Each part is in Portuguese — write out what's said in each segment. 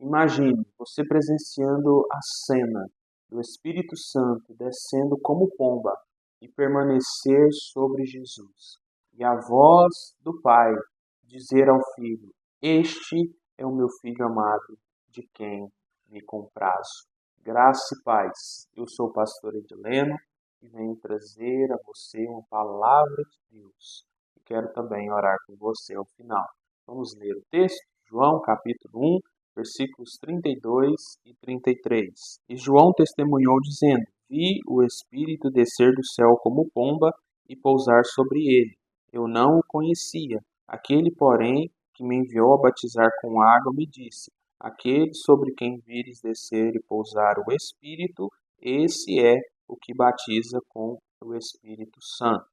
Imagine você presenciando a cena do Espírito Santo descendo como pomba e permanecer sobre Jesus. E a voz do Pai dizer ao Filho: Este é o meu Filho amado, de quem me comprazo. Graça e paz. Eu sou o pastor Edileno e venho trazer a você uma palavra de Deus. E quero também orar com você ao final. Vamos ler o texto? João capítulo 1, versículos 32 e 33. E João testemunhou dizendo: Vi o Espírito descer do céu como pomba e pousar sobre ele. Eu não o conhecia. Aquele, porém, que me enviou a batizar com água, me disse: Aquele sobre quem vires descer e pousar o Espírito, esse é o que batiza com o Espírito Santo.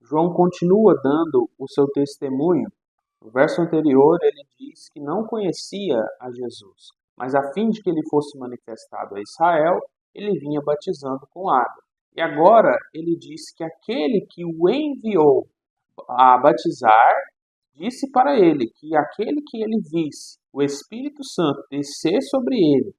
João continua dando o seu testemunho. No verso anterior, ele diz que não conhecia a Jesus, mas a fim de que ele fosse manifestado a Israel, ele vinha batizando com água. E agora ele diz que aquele que o enviou a batizar, disse para ele que aquele que ele visse, o Espírito Santo, descer sobre ele,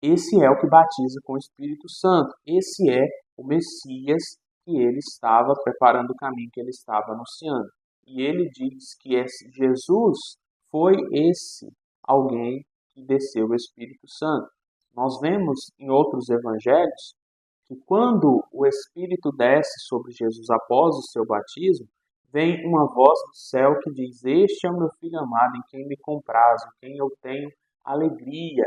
esse é o que batiza com o Espírito Santo. Esse é o Messias que ele estava preparando o caminho, que ele estava anunciando. E ele diz que Jesus foi esse alguém que desceu o Espírito Santo. Nós vemos em outros evangelhos que quando o Espírito desce sobre Jesus após o seu batismo, vem uma voz do céu que diz: Este é o meu Filho amado, em quem me comprazo, em quem eu tenho alegria.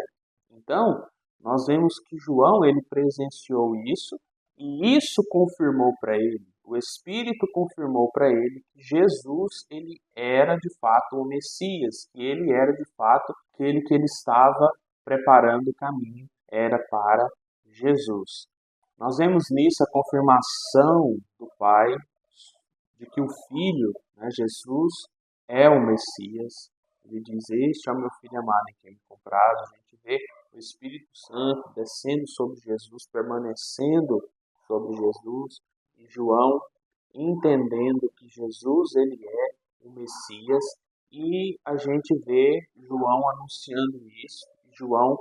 Então, nós vemos que João ele presenciou isso e isso confirmou para ele, o Espírito confirmou para ele que Jesus ele era de fato o Messias, que ele era de fato aquele que ele estava preparando o caminho, era para Jesus. Nós vemos nisso a confirmação do Pai de que o Filho, né, Jesus, é o Messias. Ele diz: Este é o meu Filho amado em quem me comprazo. A gente vê o Espírito Santo descendo sobre Jesus, permanecendo sobre Jesus, e João entendendo que Jesus ele é o Messias, e a gente vê João anunciando isso, João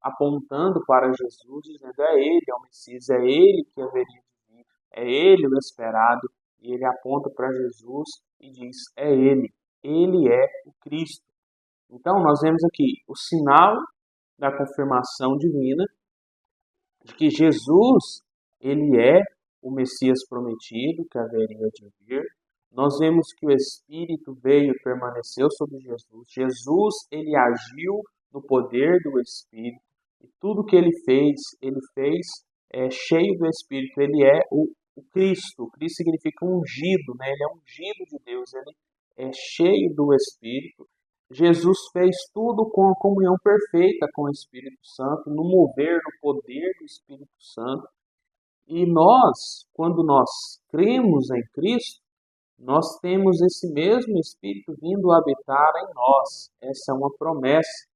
apontando para Jesus, dizendo: é ele, é o Messias, é ele que haveria de vir, é ele o esperado, e ele aponta para Jesus e diz: é ele é o Cristo. Então nós vemos aqui o sinal da confirmação divina de que Jesus ele é o Messias prometido que haveria de vir. Nós vemos que o Espírito veio e permaneceu sobre Jesus. Jesus ele agiu no poder do Espírito e tudo que ele fez cheio do Espírito. Ele é o Cristo. O Cristo significa ungido, né? Ele é ungido de Deus. Ele é cheio do Espírito. Jesus fez tudo com a comunhão perfeita com o Espírito Santo, no mover, no poder do Espírito Santo. E nós, quando nós cremos em Cristo, nós temos esse mesmo Espírito vindo habitar em nós. Essa é uma promessa,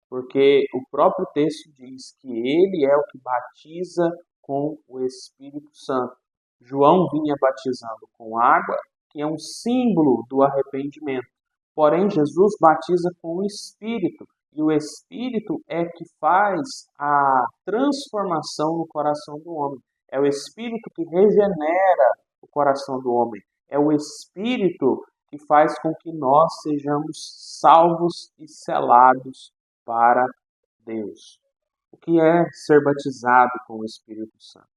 porque o próprio texto diz que ele é o que batiza com o Espírito Santo. João vinha batizando com água, que é um símbolo do arrependimento. Porém, Jesus batiza com o Espírito, e o Espírito é que faz a transformação no coração do homem. É o Espírito que regenera o coração do homem. É o Espírito que faz com que nós sejamos salvos e selados para Deus. O que é ser batizado com o Espírito Santo?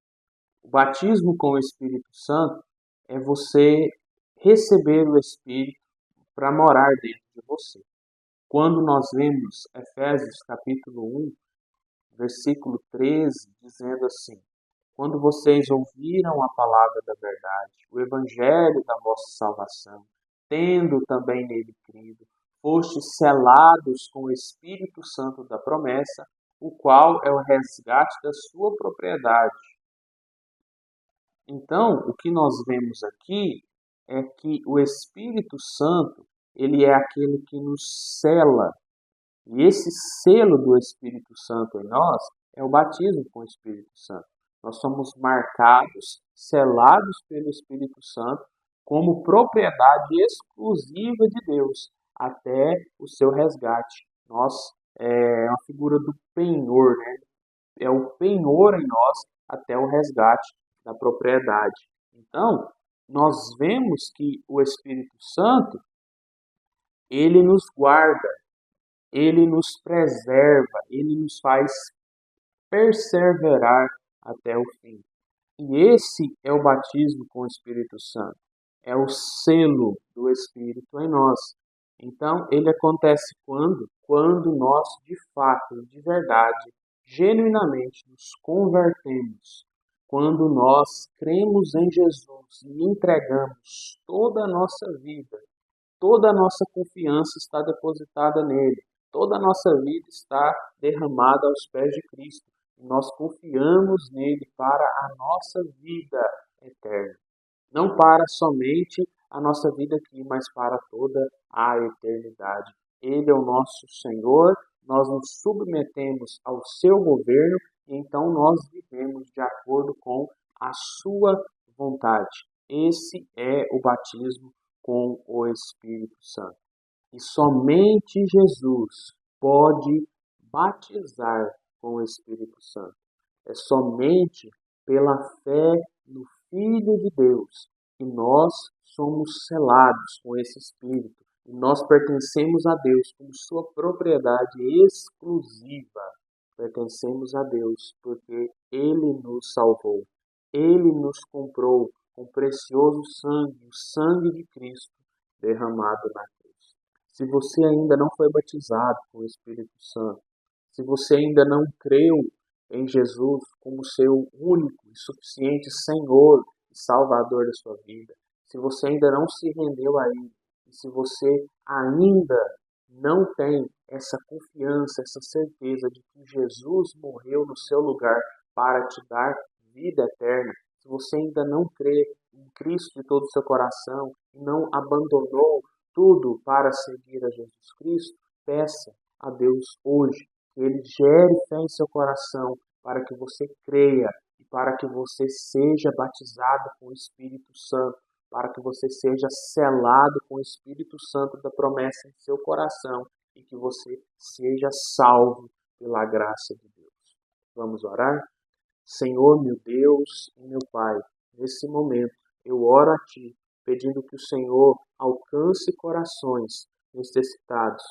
O batismo com o Espírito Santo é você receber o Espírito para morar dentro de você. Quando nós vemos Efésios capítulo 1, versículo 13, dizendo assim: Quando vocês ouviram a palavra da verdade, o evangelho da vossa salvação, tendo também nele crido, fostes selados com o Espírito Santo da promessa, o qual é o resgate da sua propriedade. Então, o que nós vemos aqui é que o Espírito Santo, ele é aquele que nos sela. E esse selo do Espírito Santo em nós é o batismo com o Espírito Santo. Nós somos marcados, selados pelo Espírito Santo como propriedade exclusiva de Deus até o seu resgate. Nós é uma figura do penhor, né? É o penhor em nós até o resgate da propriedade. Então, nós vemos que o Espírito Santo, ele nos guarda, ele nos preserva, ele nos faz perseverar até o fim. E esse é o batismo com o Espírito Santo. É o selo do Espírito em nós. Então, ele acontece quando? Quando nós, de fato, de verdade, genuinamente nos convertemos. Quando nós cremos em Jesus e entregamos toda a nossa vida, toda a nossa confiança está depositada nele. Toda a nossa vida está derramada aos pés de Cristo. E nós confiamos nele para a nossa vida eterna. Não para somente a nossa vida aqui, mas para toda a eternidade. Ele é o nosso Senhor, nós nos submetemos ao seu governo e então nós vivemos de acordo com a sua vontade. Esse é o batismo com o Espírito Santo. E somente Jesus pode batizar com o Espírito Santo. É somente pela fé no Filho de Deus que nós somos selados com esse Espírito. E nós pertencemos a Deus como sua propriedade exclusiva. Pertencemos a Deus porque Ele nos salvou. Ele nos comprou com precioso sangue, o sangue de Cristo derramado na cruz. Se você ainda não foi batizado com o Espírito Santo, se você ainda não creu em Jesus como seu único e suficiente Senhor e Salvador da sua vida, se você ainda não se rendeu a Ele, e se você ainda não tem essa confiança, essa certeza de que Jesus morreu no seu lugar para te dar vida eterna, se você ainda não crê em Cristo de todo o seu coração e não abandonou tudo para seguir a Jesus Cristo, peça a Deus hoje que Ele gere fé em seu coração para que você creia e para que você seja batizado com o Espírito Santo, para que você seja selado com o Espírito Santo da promessa em seu coração e que você seja salvo pela graça de Deus. Vamos orar? Senhor, meu Deus e meu Pai, nesse momento eu oro a Ti, pedindo que o Senhor alcance corações necessitados,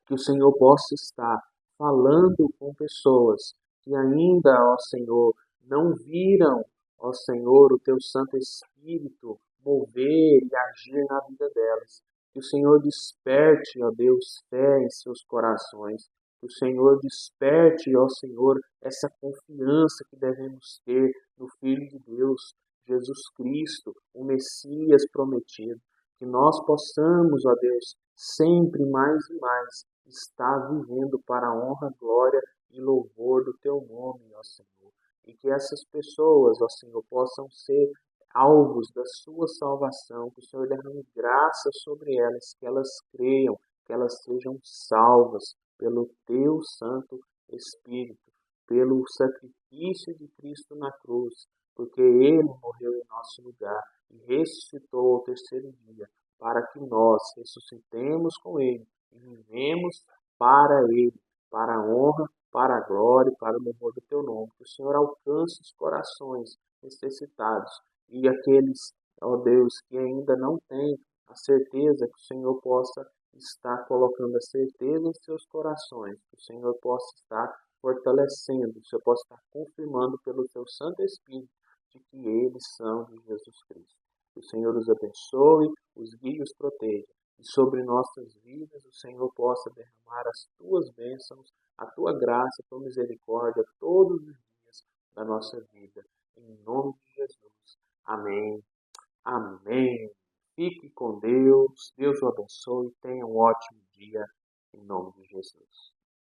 que o Senhor possa estar falando com pessoas que ainda, ó Senhor, não viram, ó Senhor, o Teu Santo Espírito mover e agir na vida delas. Que o Senhor desperte, ó Deus, fé em seus corações. Que o Senhor desperte, ó Senhor, essa confiança que devemos ter no Filho de Deus, Jesus Cristo, o Messias prometido. Que nós possamos, ó Deus, sempre mais e mais estar vivendo para a honra, glória e louvor do Teu nome, ó Senhor. E que essas pessoas, ó Senhor, possam ser alvos da Sua salvação, que o Senhor derrame graça sobre elas, que elas creiam, que elas sejam salvas pelo Teu Santo Espírito, pelo sacrifício de Cristo na cruz, porque Ele morreu em nosso lugar e ressuscitou ao terceiro dia, para que nós ressuscitemos com Ele e vivemos para Ele, para a honra, para a glória e para o louvor do Teu nome. Que o Senhor alcance os corações necessitados e aqueles, ó Deus, que ainda não têm a certeza, que o Senhor possa estar colocando a certeza em seus corações, que o Senhor possa estar fortalecendo, que o Senhor possa estar confirmando pelo Seu Santo Espírito de que eles são de Jesus Cristo. Que o Senhor os abençoe, os guie e os proteja. E sobre nossas vidas o Senhor possa derramar as Tuas bênçãos, a Tua graça, a Tua misericórdia todos os dias da nossa vida. Em nome de Jesus. Amém. Amém. Fique com Deus. Deus o abençoe. Tenha um ótimo dia. Em nome de Jesus.